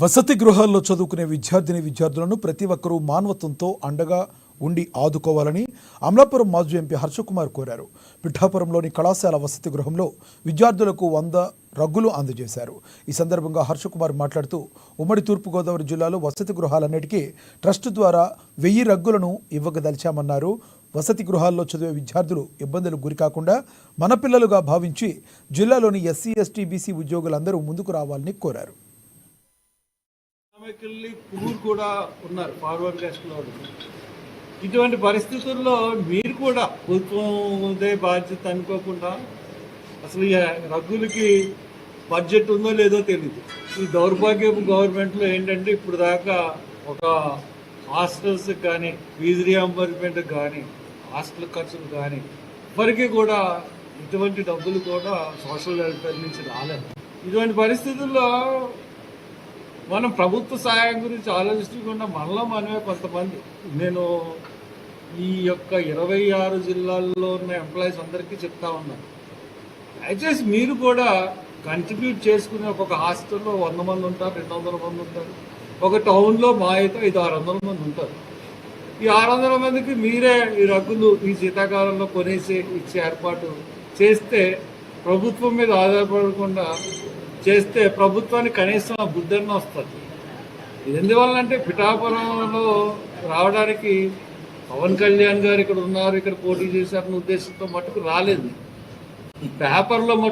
వసతి గృహాల్లో చదువుకునే విద్యార్థులను ప్రతి ఒక్కరూ మానవత్వంతో అండగా ఉండి ఆదుకోవాలని అమలాపురం మాజీ ఎంపీ హర్షకుమార్ కోరారు. పిఠాపురంలోని కళాశాల వసతి గృహంలో విద్యార్థులకు 100 రగ్గులు అందజేశారు. ఈ సందర్భంగా హర్షకుమార్ మాట్లాడుతూ ఉమ్మడి తూర్పుగోదావరి జిల్లాలో వసతి గృహాలన్నిటికీ ట్రస్ట్ ద్వారా 1000 రగ్గులను ఇవ్వగదలిచామన్నారు. వసతి గృహాల్లో చదివే విద్యార్థులు ఇబ్బందులకు గురికాకుండా మన పిల్లలుగా భావించి జిల్లాలోని ఎస్సీ, ఎస్టీ, బీసీ ఉద్యోగులందరూ ముందుకు రావాలని కోరారు. కూడా ఉన్నారు ఫార్వర్డ్ క్యాస్ట్లో. ఇటువంటి పరిస్థితుల్లో మీరు కూడా ప్రభుత్వం బాధ్యత అనుకోకుండా అసలు ఈ రగ్గులకి బడ్జెట్ ఉందో లేదో తెలియదు. ఈ దౌర్భాగ్యపు గవర్నమెంట్లో ఏంటంటే ఇప్పుడు దాకా ఒక హాస్టల్స్కి కానీ ఫీజు రియంబర్స్మెంట్కి కానీ హాస్టల్ ఖర్చులు కానీ ఇప్పటికీ కూడా ఇటువంటి డబ్బులు కూడా సోషల్ వెల్ఫేర్ నుంచి రాలేదు. ఇటువంటి పరిస్థితుల్లో మనం ప్రభుత్వ సహాయం గురించి ఆలోచించకుండా మనమే కొంతమంది, నేను ఈ యొక్క 26 జిల్లాల్లో ఉన్న ఎంప్లాయీస్ అందరికీ చెప్తా ఉన్నాను, దయచేసి మీరు కూడా కంట్రిబ్యూట్ చేసుకుని ఒక్కొక్క హాస్టల్లో 100 మంది ఉంటారు, 200 మంది ఉంటారు, ఒక టౌన్లో మా అయితే 500-600 మంది ఉంటారు. ఈ 600 మందికి మీరే ఈ రగ్గులు ఈ శీతాకాలంలో కొనేసి ఇచ్చే ఏర్పాటు చేస్తే, ప్రభుత్వం మీద ఆధారపడకుండా చేస్తే ప్రభుత్వానికి కనీసం ఆ బుద్ధన్న వస్తుంది. ఇది ఎందువల్లంటే పిఠాపురంలో రావడానికి పవన్ కళ్యాణ్ గారు ఇక్కడ ఉన్నారు, ఇక్కడ పోటీ చేశారన్న ఉద్దేశంతో మటుకు రాలేదు. ఈ పేపర్లో మటుకు